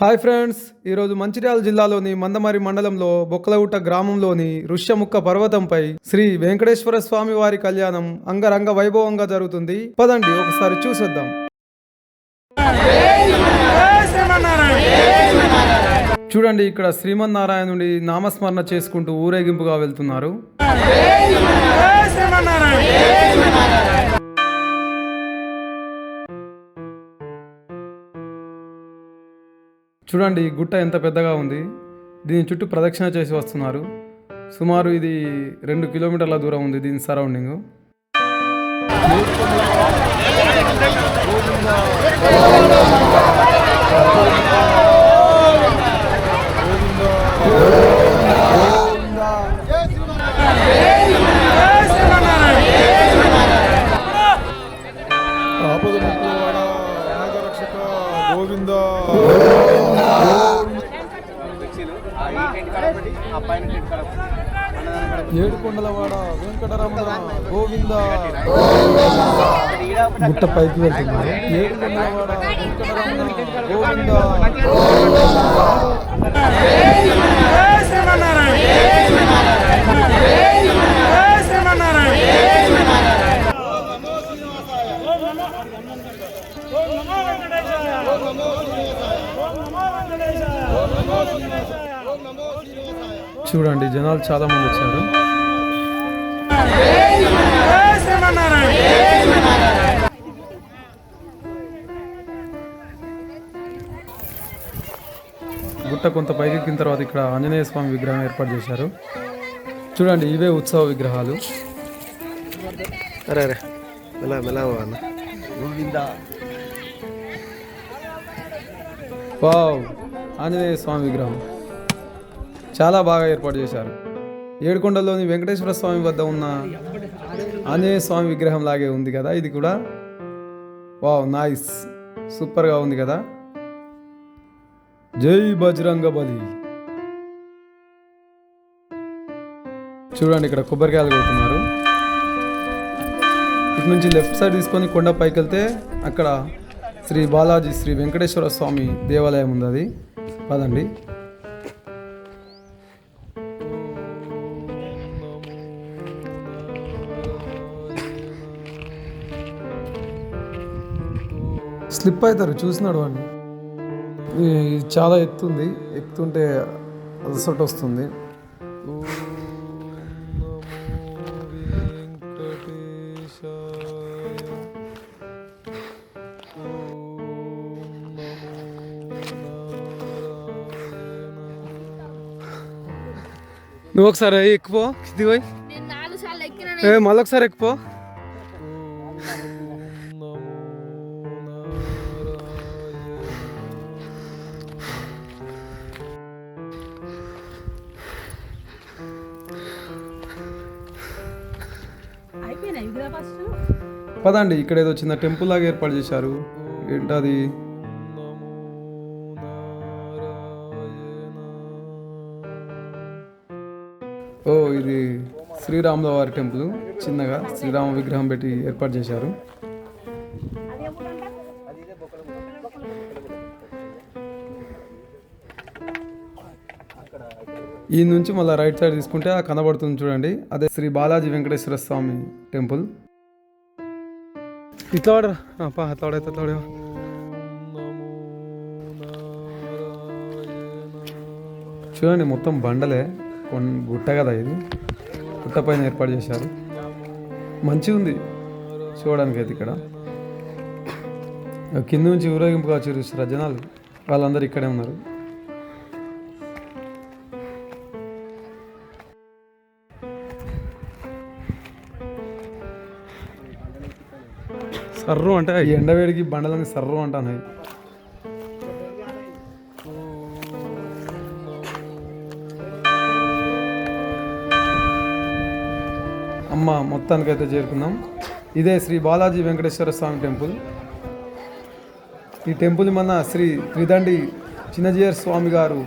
Hi friends, ఈరోజు మంచిర్యాల జిల్లాలోని మందమరి మండలంలో బొక్కలగుట్ట గ్రామంలోని ఋష్యముక్క పర్వతంపై శ్రీ వెంకటేశ్వర స్వామి వారి కళ్యాణం అంగరంగ వైభవంగా జరుగుతుంది. పదండి ఒకసారి చూసొద్దాం. చూడండి, ఇక్కడ శ్రీమన్నారాయణుడి నామస్మరణ చేసుకుంటూ ఊరేగింపుగా వెళ్తున్నారు. చూడండి, ఈ గుట్ట ఎంత పెద్దగా ఉంది. దీని చుట్టూ ప్రదక్షిణ చేసి వస్తున్నారు. సుమారు ఇది 2 కిలోమీటర్ల దూరం ఉంది దీని సరౌండింగ్. ఏడుకొండలవాడ వెంకటరమణ గోవింద. గుట్ట పైకి వెళ్తున్నారు. ఏడుకొండలవాడ వెంకటరమణ గోవింద. చూడండి, జనాలు చాలా మంది వచ్చారు. గుట్ట కొంత పైకెక్కిన తర్వాత ఇక్కడ ఆంజనేయ స్వామి విగ్రహం ఏర్పాటు చేశారు. చూడండి, ఇవే ఉత్సవ విగ్రహాలు. వావ్, ఆంజనేయ స్వామి విగ్రహం చాలా బాగా ఏర్పాటు చేశారు. ఏడుకొండలోని వెంకటేశ్వర స్వామి వద్ద ఉన్న ఆంజనేయ స్వామి విగ్రహం లాగే ఉంది కదా ఇది కూడా. వావ్, నైస్, సూపర్గా ఉంది కదా. జై బజరంగ బలి. చూడండి, ఇక్కడ కొబ్బరికాయలు కొడుతున్నారు. ఇటు నుంచి లెఫ్ట్ సైడ్ తీసుకొని కొండ పైకి వెళ్తే అక్కడ శ్రీ బాలాజీ శ్రీ వెంకటేశ్వర స్వామి దేవాలయం ఉంది. అది పదండి. స్లిప్ అవుతారు, చూసినాడు వాడిని. చాలా ఎత్తుంది, ఎక్కుతుంటే అలసట వస్తుంది. నువ్వు ఒకసారి ఎక్కుపో, కింది పోయి మళ్ళీ ఒకసారి ఎక్కుపో. పదండి, ఇక్కడ ఏదో చిన్న టెంపుల్ లాగా ఏర్పాటు చేశారు. ఏంటది? ఓ, ఇది శ్రీరాముల వారి టెంపుల్. చిన్నగా శ్రీరామ విగ్రహం పెట్టి ఏర్పాటు చేశారు. ఈ నుంచి మళ్ళీ రైట్ సైడ్ తీసుకుంటే ఆ కనబడుతుంది చూడండి, అదే శ్రీ బాలాజీ వెంకటేశ్వర స్వామి టెంపుల్. ఇట్లా అట్లా చూడండి, మొత్తం బండలే, గుట్ట కదా ఇది. గుట్ట పైన ఏర్పాటు చేశారు. మంచిగా ఉంది చూడడానికి. అయితే ఇక్కడ కింద నుంచి ఊరేగింపుగా చూస్తారు జనాలు, వాళ్ళందరూ ఇక్కడే ఉన్నారు. సర్రు అంటే ఈ ఎండవేడికి బండలని సర్రు అంటాను. అమ్మ, మొత్తానికైతే చేరుకున్నాం. ఇదే శ్రీ బాలాజీ వెంకటేశ్వర స్వామి టెంపుల్. ఈ టెంపుల్ మన శ్రీ త్రిదండి చిన్నజీయర్ స్వామి గారు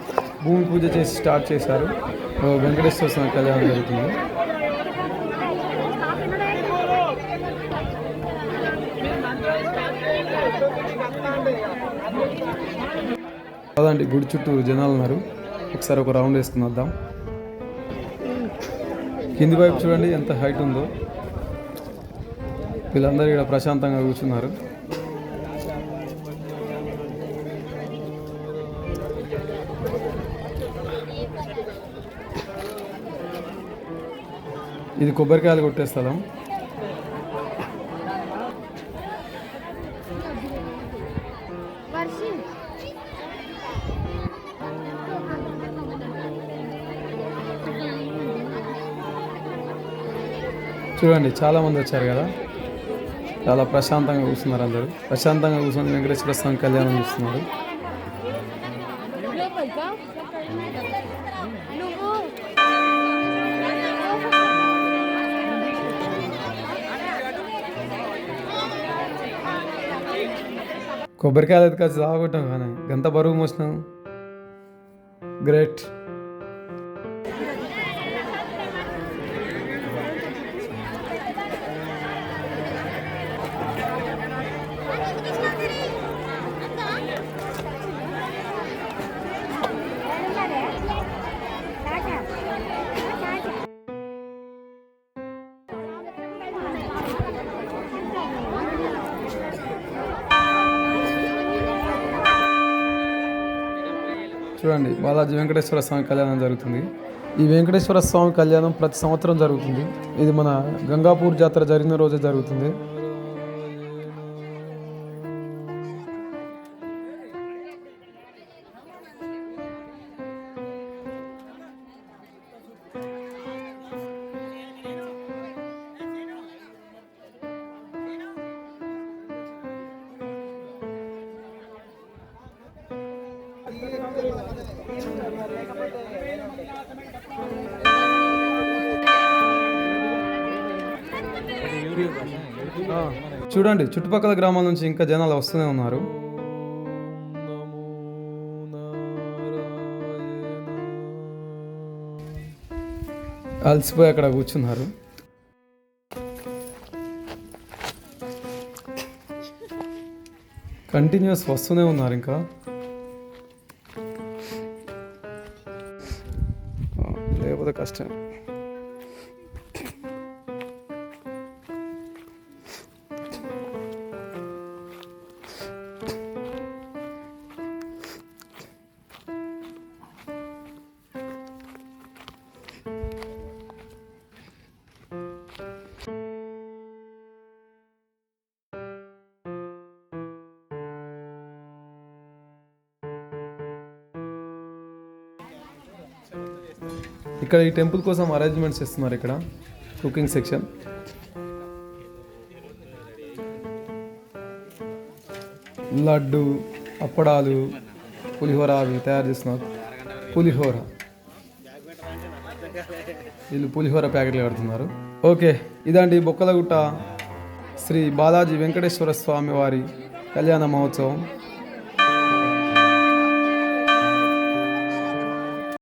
భూమి పూజ చేసి స్టార్ట్ చేశారు. వెంకటేశ్వర స్వామి కళ్యాణం జరుగుతుంది. పదండి, గుడి చుట్టూ జనాలు ఉన్నారు, ఒకసారి ఒక రౌండ్ వేసుకుని వద్దాం. కింది వైపు చూడండి ఎంత హైట్ ఉందో. వీళ్ళందరూ ఇక్కడ ప్రశాంతంగా కూర్చున్నారు. ఇది కొబ్బరికాయలు కొట్టే స్థలం. చూడండి చాలా మంది వచ్చారు కదా, చాలా ప్రశాంతంగా కూర్చున్నారు. అందరూ ప్రశాంతంగా కూర్చొని వెంకటేశ్వర స్వామి కళ్యాణం చూస్తున్నారు. కొబ్బరికాయలు ఎత్తుకొచ్చి తాగొట్టాం కానీ గంత బరువు మోసినాం. గ్రేట్. చూడండి, బాలాజీ వెంకటేశ్వర స్వామి కళ్యాణం జరుగుతుంది. ఈ వెంకటేశ్వర స్వామి కళ్యాణం ప్రతి సంవత్సరం జరుగుతుంది. ఇది మన గంగాపూర్ జాతర జరిగిన రోజే జరుగుతుంది. చూడండి, చుట్టుపక్కల గ్రామాల నుంచి ఇంకా జనాలు వస్తూనే ఉన్నారు. అలసిపోయి అక్కడ కూర్చున్నారు. కంటిన్యూస్ వస్తూనే ఉన్నారు ఇంకా. లేకపోతే కష్టం. ఇక్కడ ఈ టెంపుల్ కోసం అరేంజ్మెంట్స్ చేస్తున్నారు. ఇక్కడ కుకింగ్ సెక్షన్. లడ్డు, అప్పడాలు, పులిహోర అవి తయారు చేస్తున్నారు. పులిహోర, వీళ్ళు పులిహోర ప్యాకెట్లు కడుతున్నారు. ఓకే, ఇదండి బొక్కలగుట్ట శ్రీ బాలాజీ వెంకటేశ్వర స్వామి వారి కళ్యాణ మహోత్సవం.